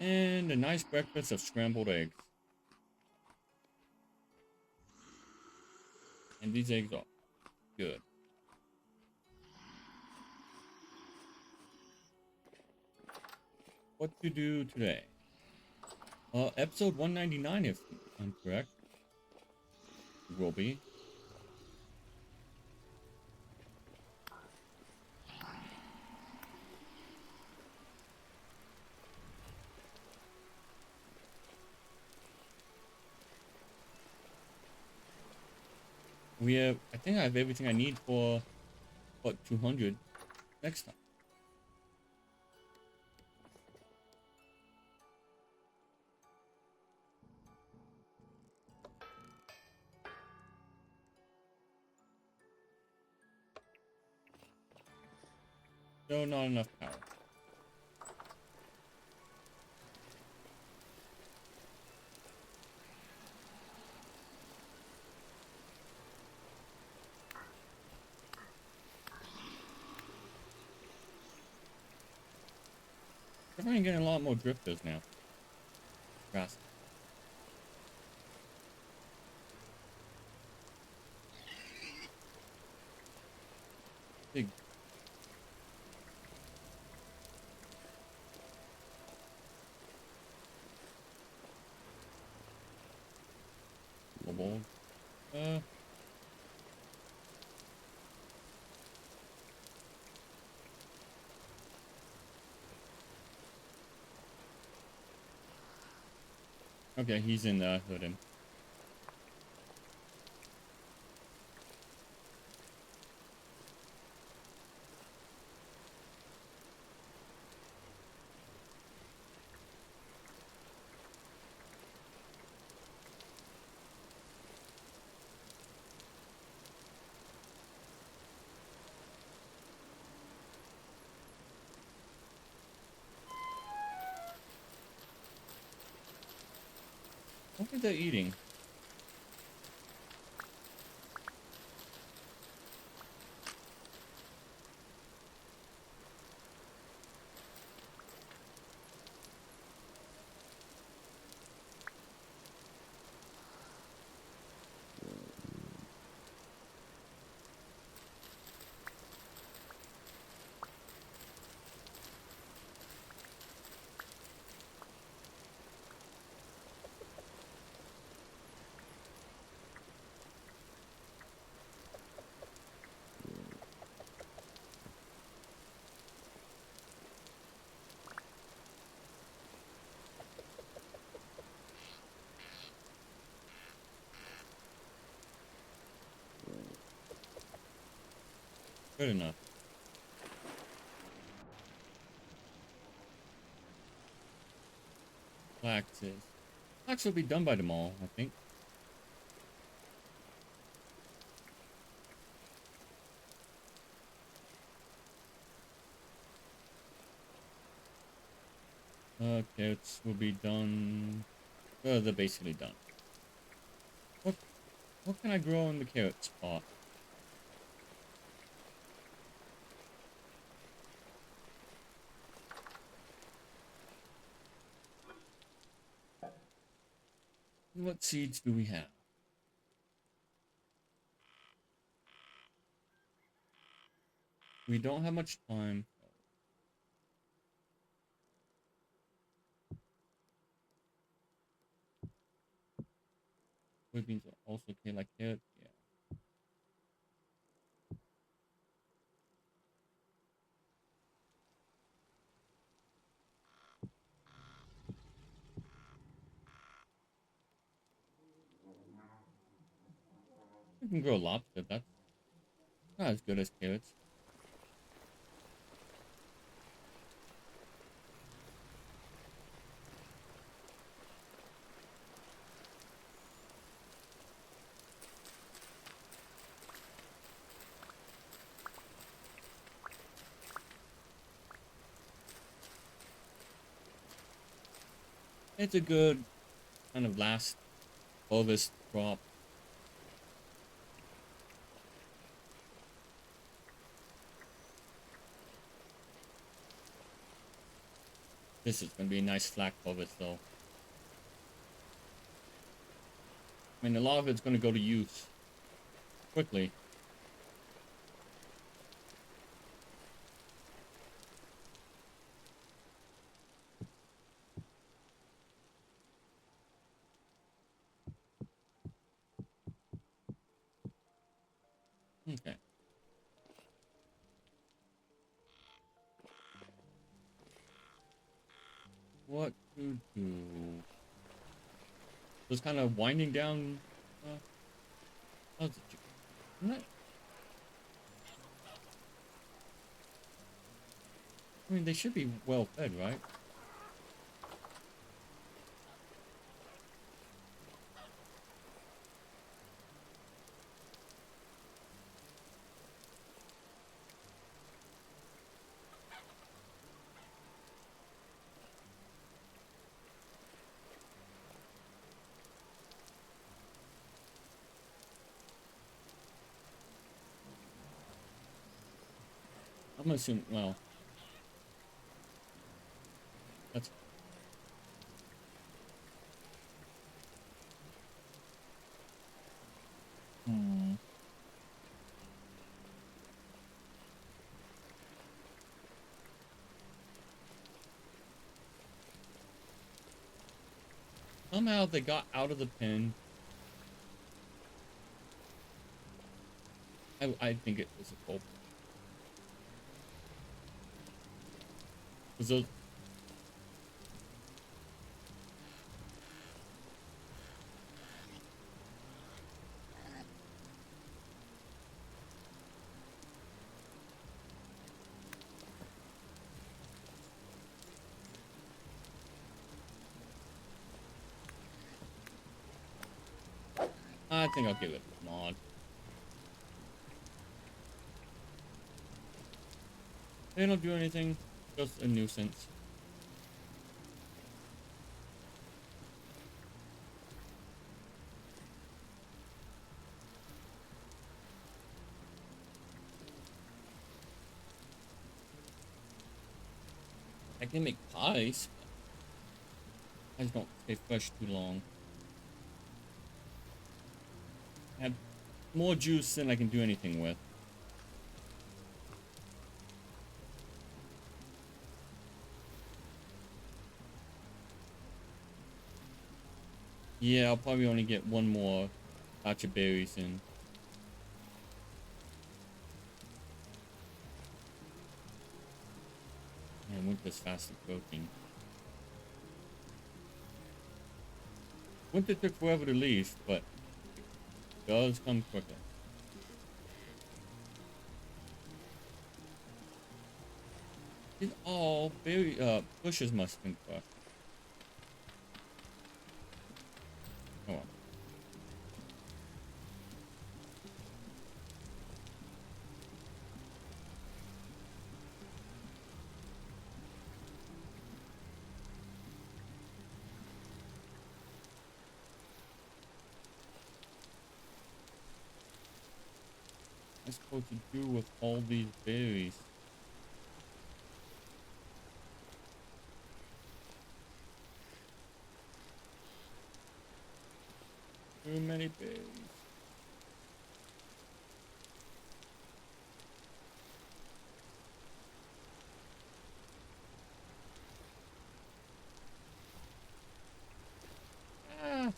And a nice breakfast of scrambled eggs. And these eggs are good. What to do today? Episode 199, if I'm correct. It will be. I think I have everything I need for, what, 200 next time. No, not enough power. Definitely getting a lot more drifters now. Grass. Big. Kobold. Okay, he's in the hood. What are they eating? Good enough. Flaxes. Flax will be done by tomorrow, I think. Carrots will be done. They're basically done. What can I grow in the carrot spot? What seeds do we have? We don't have much time. Soybeans are also okay like carrots. Yeah. We can grow lobster. That's not as good as carrots. It's a good kind of last harvest crop. This is gonna be a nice flat cover, though. I mean, a lot of it's gonna go to use quickly. Okay. What to do? Just kind of winding down. How's it? Not, I mean, they should be well fed, right? I'm gonna assume. Well, that's. Hmm. Somehow they got out of the pen. I think it was a Kobold. Because those. I think I'll give it a mod. They don't do anything. Just a nuisance. I can make pies. Pies don't stay fresh too long. I have more juice than I can do anything with. Yeah, I'll probably only get one more batch of berries in. Man, winter's fast approaching. Winter took forever to leave, but it does come quicker. These all berry bushes must have been crushed. Oh well. What am I supposed to do with all these berries? Too many berries. Ah.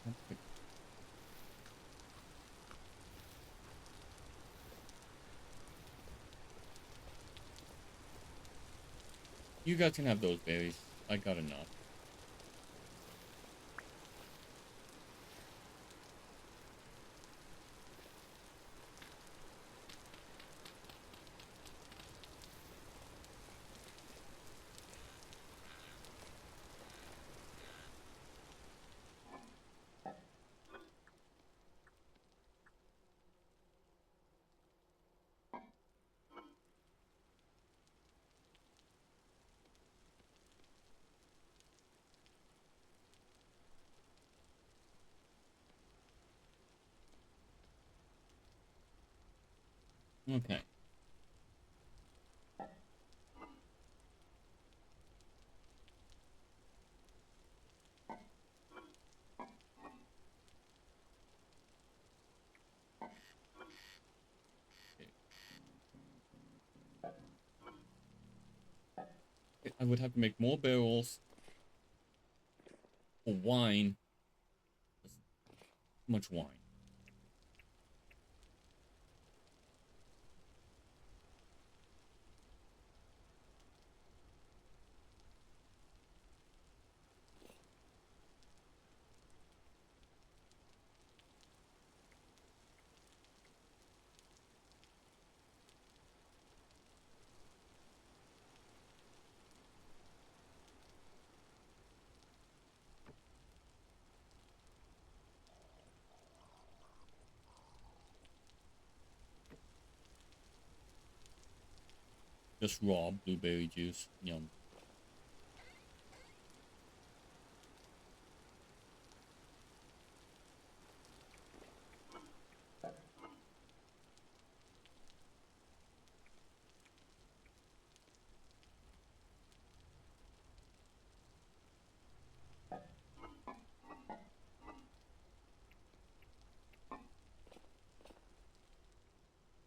Okay. You guys can have those berries. I got enough. Okay. I would have to make more barrels for wine. That's too much wine. Just raw blueberry juice. Yum.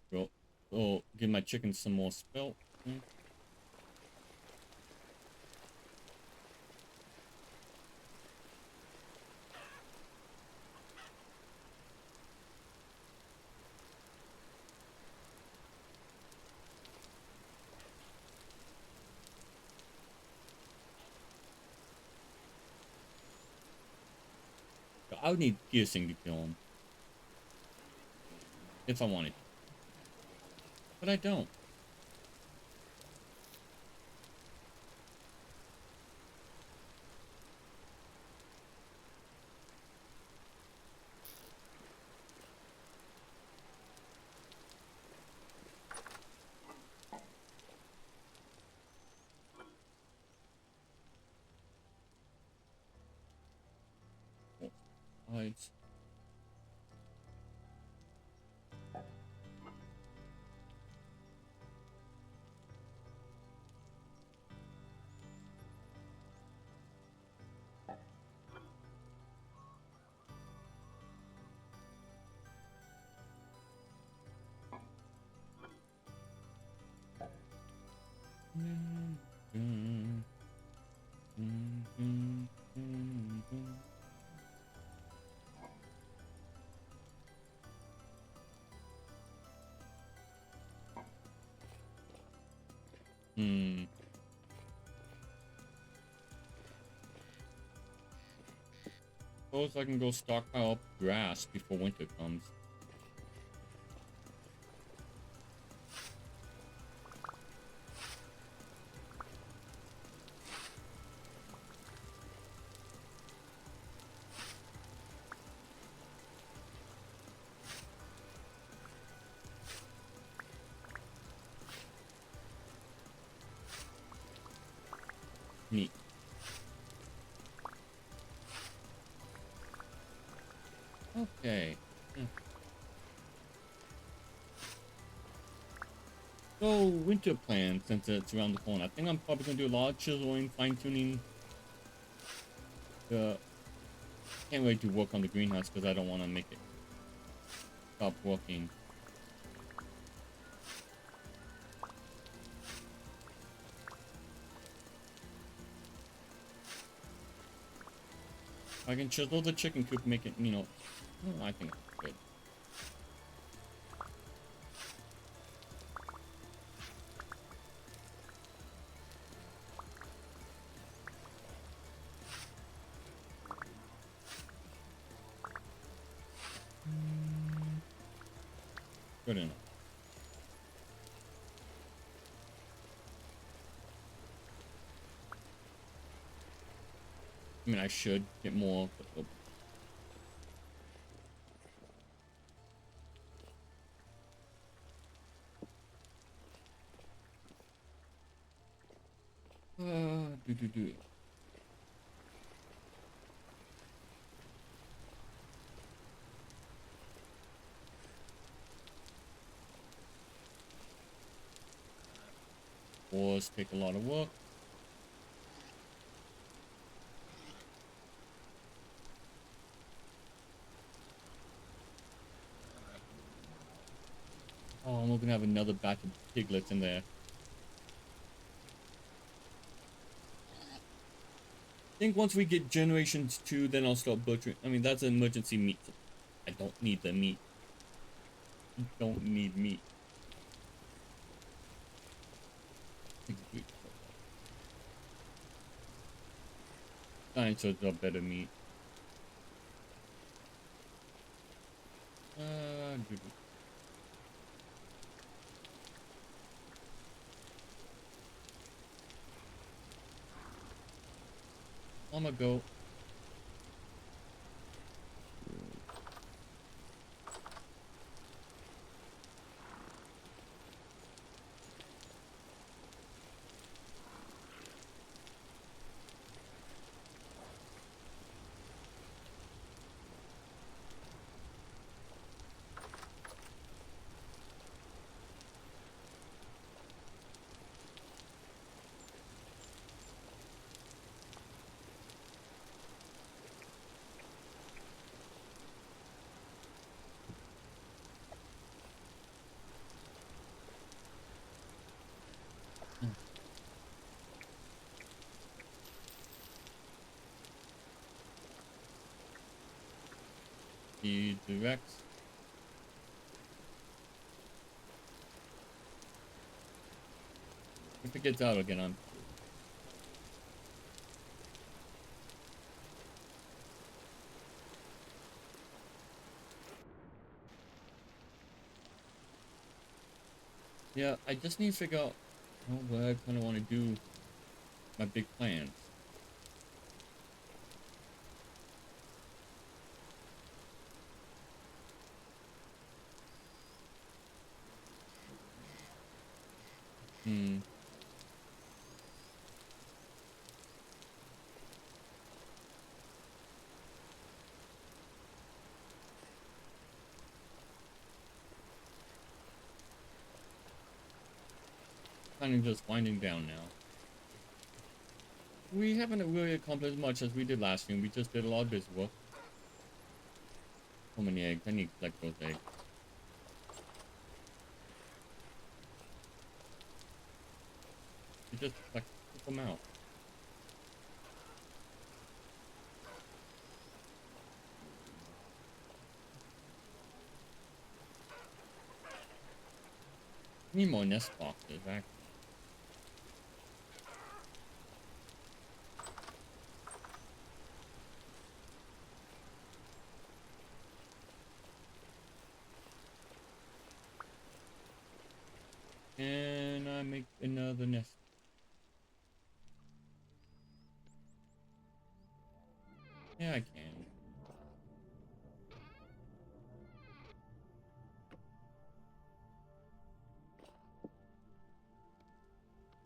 Bro. Oh, give my chicken some more spelt. I would need piercing to kill him. If I wanted. But I don't. Hides. Suppose I can go stockpile up grass before winter comes. Neat. Okay. So, winter plan, since it's around the corner. I think I'm probably going to do a lot of chiseling, fine-tuning. Can't wait to work on the greenhouse because I don't want to make it stop working. I can chisel the chicken coop, make it, you know, I think it's good. Good enough. I mean, I should get more, but do. Ores take a lot of work. Oh, I'm gonna have another batch of piglets in there. I think once we get generations 2, then I'll start butchering. I mean, that's an emergency meat. I don't need the meat. I don't need meat. Dinosaurs are better meat. Dude. I'm gonna go. The direct. If it gets out again, I'm. Yeah, I just need to figure out where I kind of want to do my big plans. Hmm. Kind of just winding down now. We haven't really accomplished much as we did last stream. We just did a lot of busy work. How many eggs? I need to collect those eggs. You just like put them out. Need more nest boxes, actually. And I make another nest. Yeah, I can.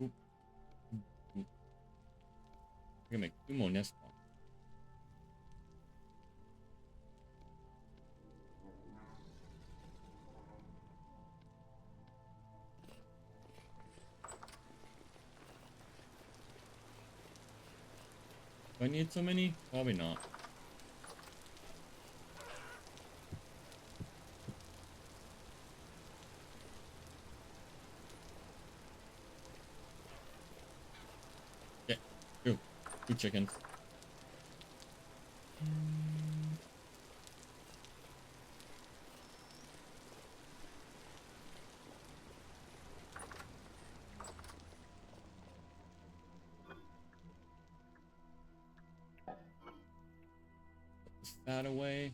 Oop, oop, oop. I can make 2 more nest boxes. Do I need so many? Probably not. Yeah, 2. 2 chickens. Put this fat away.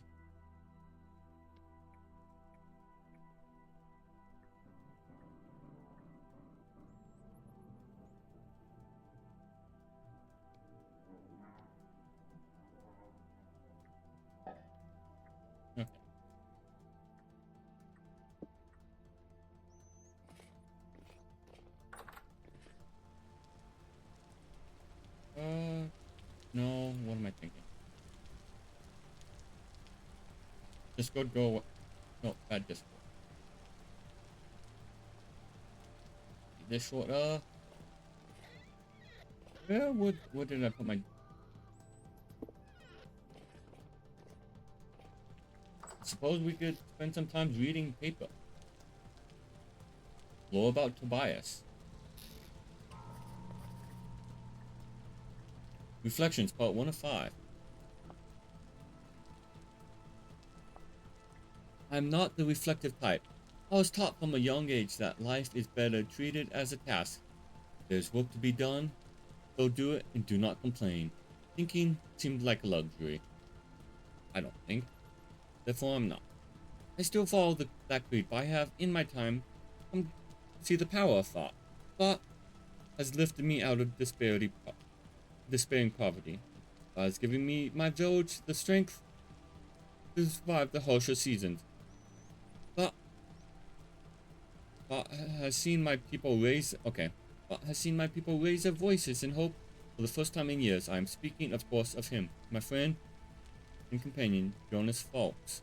Okay. No, what am I thinking? Discord go. No, bad Discord. This shorter. Where did I put my... Suppose we could spend some time reading paper. Law about Tobias. Reflections, part 1 of 5. I'm not the reflective type. I was taught from a young age that life is better treated as a task. There's work to be done, so do it and do not complain. Thinking seemed like a luxury. I don't think. Therefore I'm not. I still follow that creed, but I have, in my time, come to see the power of thought. Thought has lifted me out of despairing poverty. Thought has given me, my village, the strength to survive the harsher seasons. Thought, thought has seen my people raise... Okay. Thought has seen my people raise their voices in hope. For the first time in years, I am speaking, of course, of him, my friend and companion, Jonas Falks.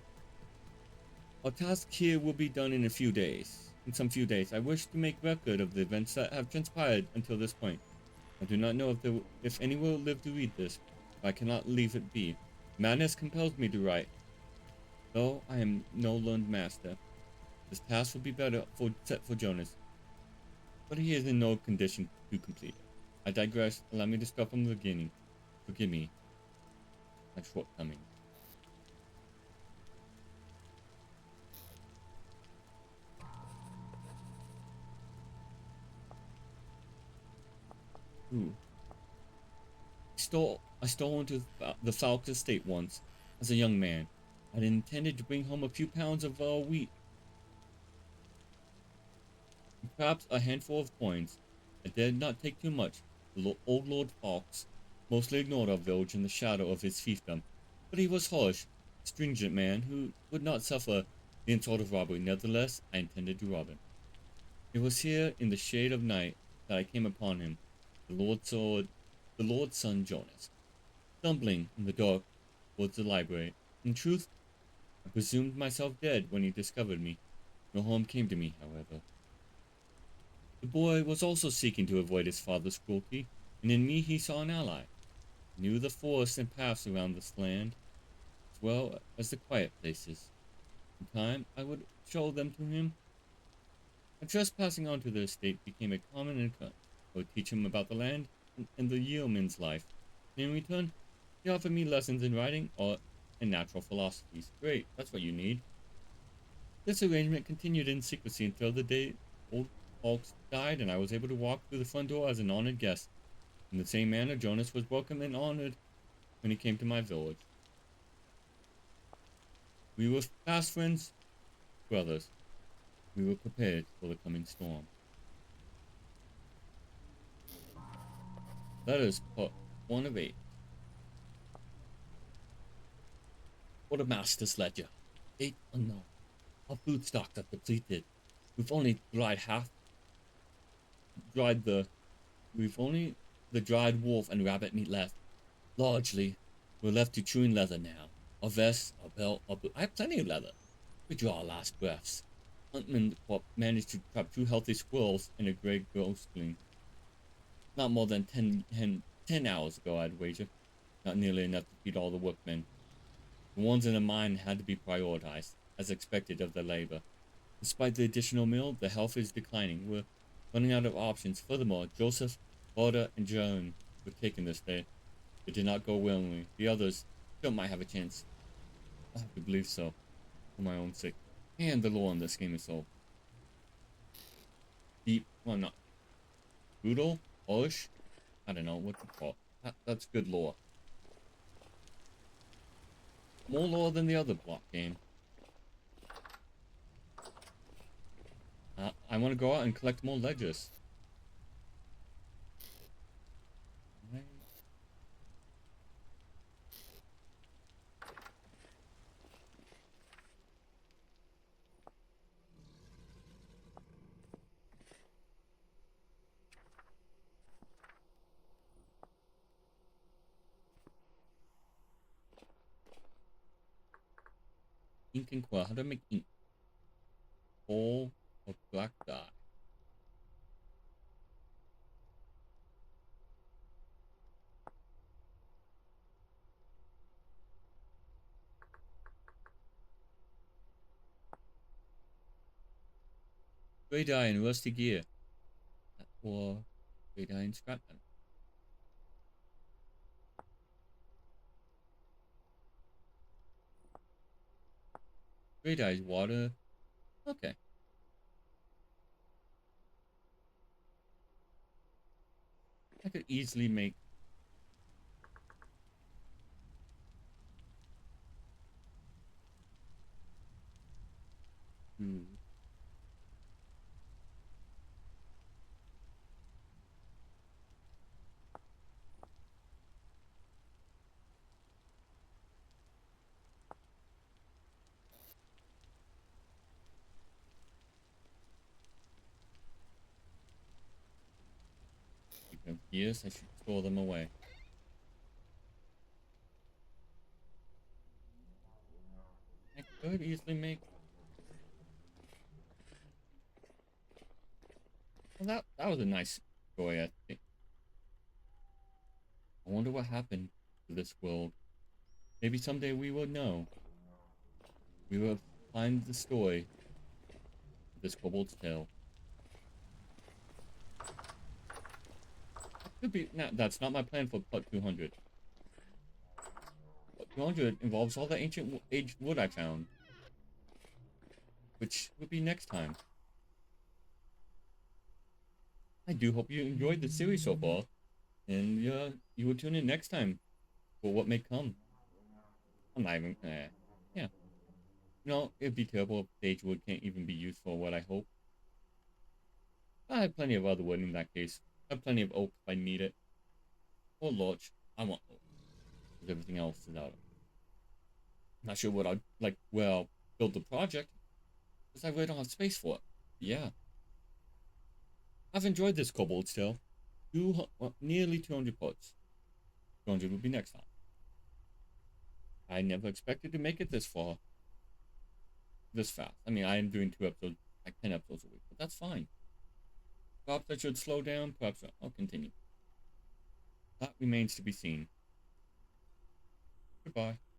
Our task here will be done in a few days. In some few days, I wish to make record of the events that have transpired until this point. I do not know if any will live to read this, but I cannot leave it be. Madness compels me to write. Though I am no learned master, this task will be better set for Jonas, but he is in no condition to complete it. I digress. Allow me to start from the beginning. Forgive me my shortcomings. Ooh. I stole into the Falks estate once, as a young man. I had intended to bring home a few pounds of wheat, and perhaps a handful of coins. I dared not take too much. The old Lord Falks mostly ignored our village in the shadow of his fiefdom, but he was harsh, stringent man who would not suffer the insult of robbery. Nevertheless, I intended to rob him. It was here in the shade of night that I came upon him, the Lord's son Jonas, stumbling in the dark towards the library. In truth, I presumed myself dead when he discovered me. No harm came to me, however. The boy was also seeking to avoid his father's cruelty, and in me he saw an ally. He knew the forests and paths around this land, as well as the quiet places. In time, I would show them to him. And trespassing onto the estate became a common occurrence. I would teach him about the land and the yeoman's life. And in return, he offered me lessons in writing, art, and natural philosophies. Great, that's what you need. This arrangement continued in secrecy until the day old Falks died, and I was able to walk through the front door as an honored guest. In the same manner, Jonas was welcome and honored when he came to my village. We were fast friends, brothers. We were prepared for the coming storm. Letters, part 1 of 8. Quartermaster's ledger. 8 unknown. Our food stocks are depleted. We've only the dried wolf and rabbit meat left. Largely, we're left to chewing leather now. Our vests, our belt, I have plenty of leather. We draw our last breaths. Huntman managed to trap 2 healthy squirrels in a gray ghostling. Not more than 10 hours ago, I'd wager. Not nearly enough to feed all the workmen. The ones in the mine had to be prioritized, as expected of their labor. Despite the additional meal, the health is declining. We're running out of options. Furthermore, Joseph, Barda, and Joan were taken this day. They did not go willingly. The others still might have a chance. I have to believe so, for my own sake. And the lore in this game is so deep. Well, not brutal, harsh. I don't know what to call it. That's good lore. More lore than the other block game. I want to go out and collect more ledgers. Right. Ink and quill. How to make ink? Coal or black dye? Gray dye and rusty gear. Or gray dye and scrap metal. Gray dye is water. Okay. I could easily make. Speaking of gears, I should store them away. I could easily make. Well, that was a nice story, I think. I wonder what happened to this world. Maybe someday we will know. We will find the story of this kobold's tale. That could be. No, that's not my plan for part 200. Part 200 involves all the ancient aged wood I found, which will be next time. I do hope you enjoyed the series so far, and you will tune in next time for what may come. I'm not even. Yeah. No, it'd be terrible if sage wood can't even be used for what I hope. I have plenty of other wood in that case. I have plenty of oak if I need it. Or larch. I want oak. Because everything else is out of. Not sure what I'd like. Well, build the project. Because I really don't have space for it. Yeah. I've enjoyed this kobold still. Nearly 200 parts. 200 will be next time. I never expected to make it this far. This fast. I mean, I am doing 2 episodes, like 10 episodes a week. But that's fine. Perhaps I should slow down. Perhaps I'll continue. That remains to be seen. Goodbye.